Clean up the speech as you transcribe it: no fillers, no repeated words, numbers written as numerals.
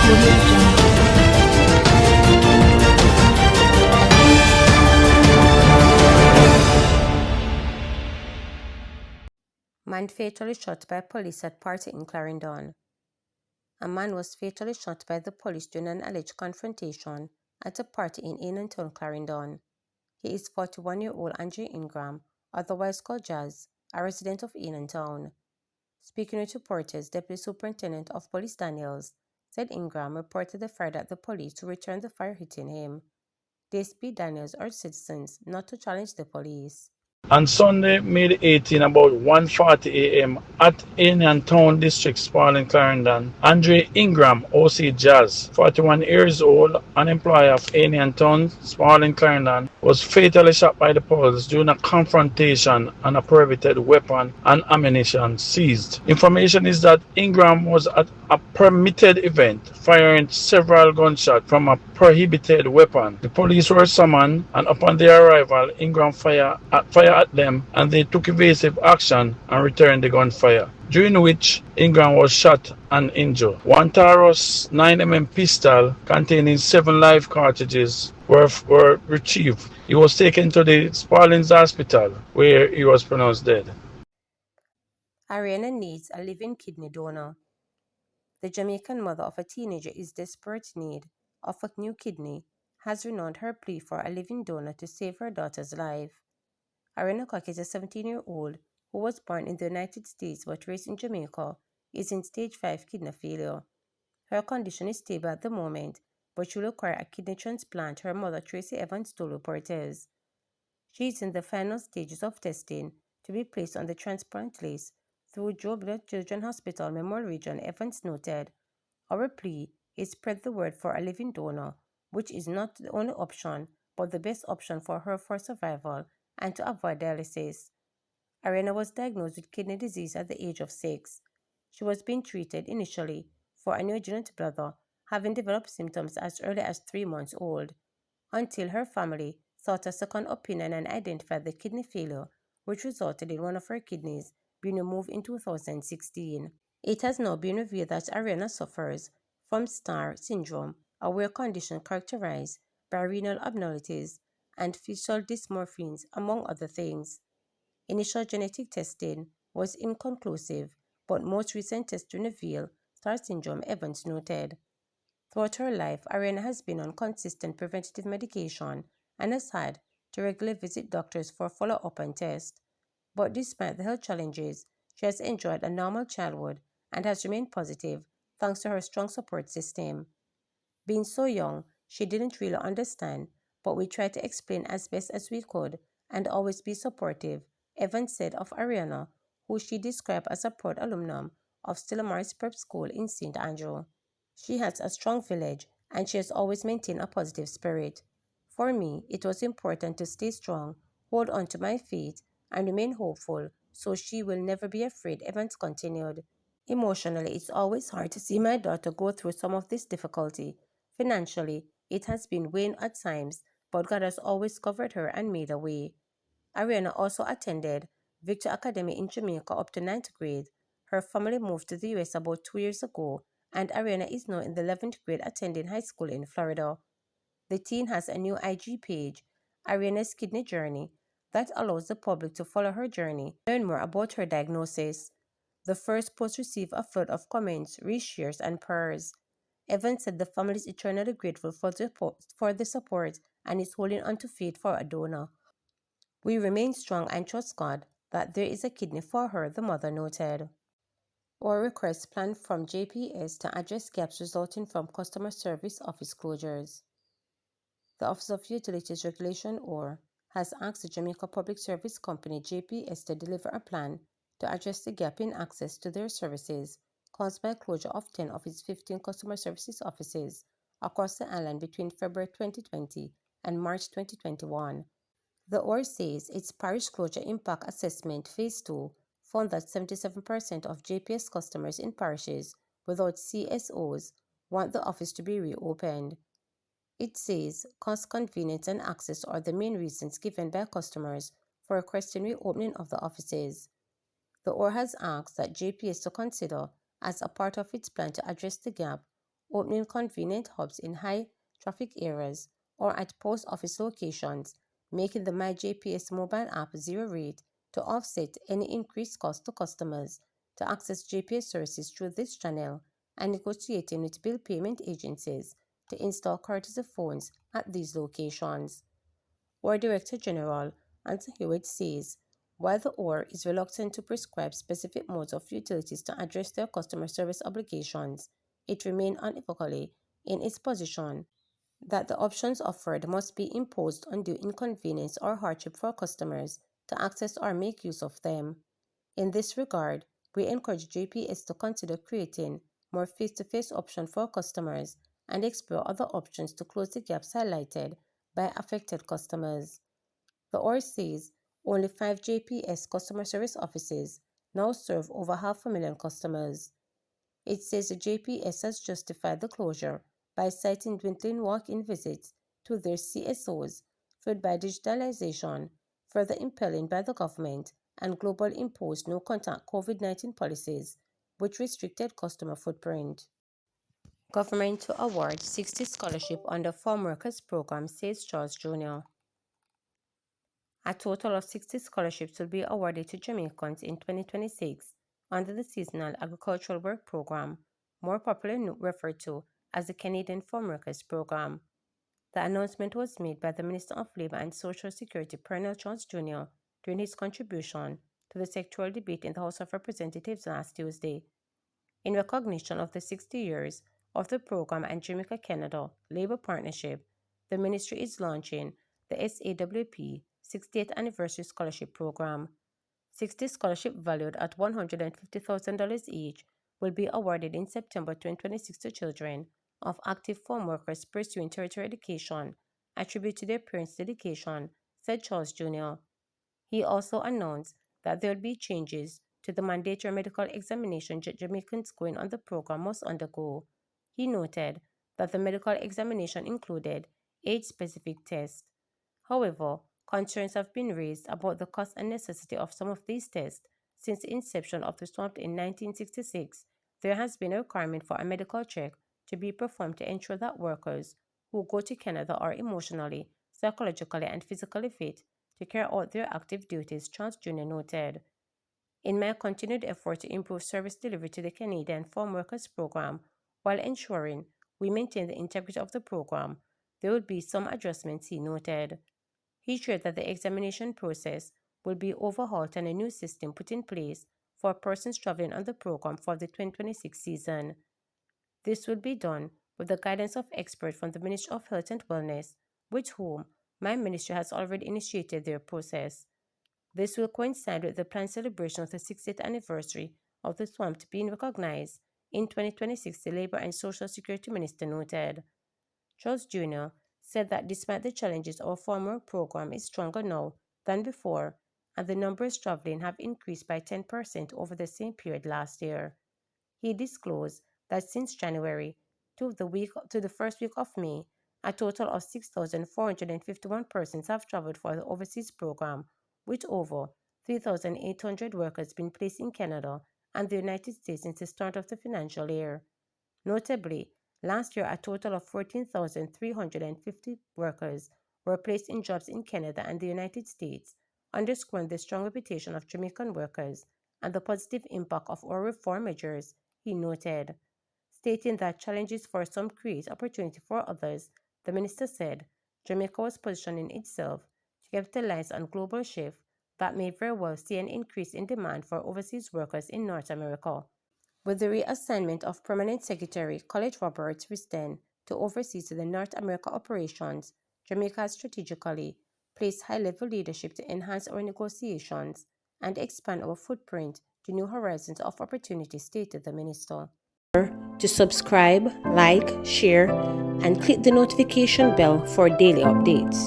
Audio Jungle. Man fatally shot by police at party in Clarindon. A man was fatally shot by the police during an alleged confrontation at a party in Town, Clarindon. He is 41-year-old Andre Ingram, otherwise called Jazz, a resident of Town. Speaking with reporters, Deputy Superintendent of Police Daniels said Ingram reported the fire at the police to return the fire hitting him. DSP Daniels urged citizens not to challenge the police. On Sunday, May 18, about 1:40 a.m. at Town District, Spalding, Clarendon, Andre Ingram, OC Jazz, 41 years old, an employee of Town, Spalding, Clarendon, was fatally shot by the police during a confrontation and a prohibited weapon and ammunition seized. Information is that Ingram was at a permitted event, firing several gunshots from a prohibited weapon. The police were summoned, and upon their arrival, Ingram fired at them, and they took evasive action and returned the gunfire, during which Ingram was shot and injured. One Taurus 9mm pistol containing 7 live cartridges were retrieved. He was taken to the Spalding's Hospital, where he was pronounced dead. Ariana needs a living kidney donor. The Jamaican mother of a teenager in desperate need of a new kidney has renewed her plea for a living donor to save her daughter's life. Ariana Cook is a 17-year-old who was born in the United States but raised in Jamaica, is in stage 5 kidney failure. Her condition is stable at the moment, but she will require a kidney transplant, her mother Tracy Evans told reporters. She is in the final stages of testing to be placed on the transplant list through Joe Blood Children's Hospital Memorial Region. Evans noted, "Our plea is spread the word for a living donor, which is not the only option, but the best option for her for survival and to avoid dialysis." Ariana was diagnosed with kidney disease at the age of 6. She was being treated initially for a neurogenic bladder, having developed symptoms as early as 3 months old, until her family sought a second opinion and identified the kidney failure, which resulted in one of her kidneys being removed in 2016. It has now been revealed that Ariana suffers from STAR syndrome, a rare condition characterized by renal abnormalities and facial dysmorphins, among other things. Initial genetic testing was inconclusive, but most recent testing revealed STAR syndrome, Evans noted. Throughout her life, Ariana has been on consistent preventative medication and has had to regularly visit doctors for follow-up and tests. But despite the health challenges, she has enjoyed a normal childhood and has remained positive thanks to her strong support system. Being so young, she didn't really understand, but we tried to explain as best as we could and always be supportive, Evans said of Ariana, who she described as a proud alumnum of Stella Maris Prep School in St. Andrew. She has a strong village and she has always maintained a positive spirit. For me, it was important to stay strong, hold on to my faith, and remain hopeful, so she will never be afraid, Evans continued. Emotionally, it's always hard to see my daughter go through some of this difficulty. Financially, it has been weighing at times, but God has always covered her and made a way. Ariana also attended Victor Academy in Jamaica up to 9th grade. Her family moved to the US about 2 years ago, and Ariana is now in the 11th grade attending high school in Florida. The teen has a new IG page, Ariana's Kidney Journey, that allows the public to follow her journey and learn more about her diagnosis. The first post received a flood of comments, reshares, and prayers. Evans said the family is eternally grateful for the support and is holding on to faith for a donor. "We remain strong and trust God that there is a kidney for her," the mother noted. Or requests planned from JPS to address gaps resulting from customer service office closures. The Office of Utilities Regulation, or, has asked the Jamaica Public Service Company JPS to deliver a plan to address the gap in access to their services caused by closure of 10 of its 15 customer services offices across the island between February 2020 and March 2021. The OR says its parish closure impact assessment Phase 2 found that 77% of JPS customers in parishes without CSOs want the office to be reopened. It says cost, convenience, and access are the main reasons given by customers for requesting reopening of the offices. The OR has asked that JPS to consider, as a part of its plan to address the gap, opening convenient hubs in high traffic areas or at post office locations, making the MyJPS mobile app zero rate to offset any increased cost to customers to access GPS services through this channel, and negotiating with bill payment agencies to install courtesy phones at these locations. OR Director General Anthony Hewitt says while the OR is reluctant to prescribe specific modes of utilities to address their customer service obligations, it remains unequivocally in its position that the options offered must be imposed undue inconvenience or hardship for customers to access or make use of them. In this regard, we encourage JPS to consider creating more face-to-face options for customers and explore other options to close the gaps highlighted by affected customers. The OR says only 5 JPS customer service offices now serve over 500,000 customers. It says the JPS has justified the closure by citing dwindling walk-in visits to their CSOs, fueled by digitalization, further impelling by the government and global imposed no-contact COVID-19 policies, which restricted customer footprint. Government to award 60 scholarship under Farm Workers Program, says Charles Jr. A total of 60 scholarships will be awarded to Jamaicans in 2026 under the Seasonal Agricultural Work Program, more popularly referred to as the Canadian Farm Workers Program. The announcement was made by the Minister of Labour and Social Security, Pernell Charles Jr., during his contribution to the sectoral debate in the House of Representatives last Tuesday. In recognition of the 60 years of the program and Jamaica-Canada Labour Partnership, the ministry is launching the SAWP 60th Anniversary Scholarship Program. 60 scholarships valued at $150,000 each will be awarded in September 2026 to children of active farm workers pursuing tertiary education, a tribute to their parents' dedication, said Charles Jr. He also announced that there will be changes to the mandatory medical examination Jamaicans going on the program must undergo. He noted that the medical examination included age-specific tests. However, concerns have been raised about the cost and necessity of some of these tests. Since the inception of the swamp in 1966, there has been a requirement for a medical check to be performed to ensure that workers who go to Canada are emotionally, psychologically, and physically fit to carry out their active duties, Charles Jr. noted. In my continued effort to improve service delivery to the Canadian Farm Workers Program while ensuring we maintain the integrity of the program, there will be some adjustments, he noted. He shared that the examination process will be overhauled and a new system put in place for persons traveling on the program for the 2026 season. This will be done with the guidance of experts from the Ministry of Health and Wellness, with whom my ministry has already initiated their process. This will coincide with the planned celebration of the 60th anniversary of the swamp being recognized in 2026, the Labour and Social Security Minister noted. Charles Jr. said that despite the challenges, our farmer program is stronger now than before, and the numbers traveling have increased by 10% over the same period last year. He disclosed that since January to the first week of May, a total of 6,451 persons have traveled for the overseas program, with over 3,800 workers being placed in Canada and the United States since the start of the financial year. Notably, last year a total of 14,350 workers were placed in jobs in Canada and the United States, underscoring the strong reputation of Jamaican workers and the positive impact of our reform measures, he noted. Stating that challenges for some create opportunity for others, the minister said Jamaica was positioning itself to capitalize on global shift that may very well see an increase in demand for overseas workers in North America. With the reassignment of Permanent Secretary College Roberts Risden to oversee the North America operations, Jamaica has strategically placed high-level leadership to enhance our negotiations and expand our footprint to new horizons of opportunity, stated the minister. To subscribe, like, share, and click the notification bell for daily updates.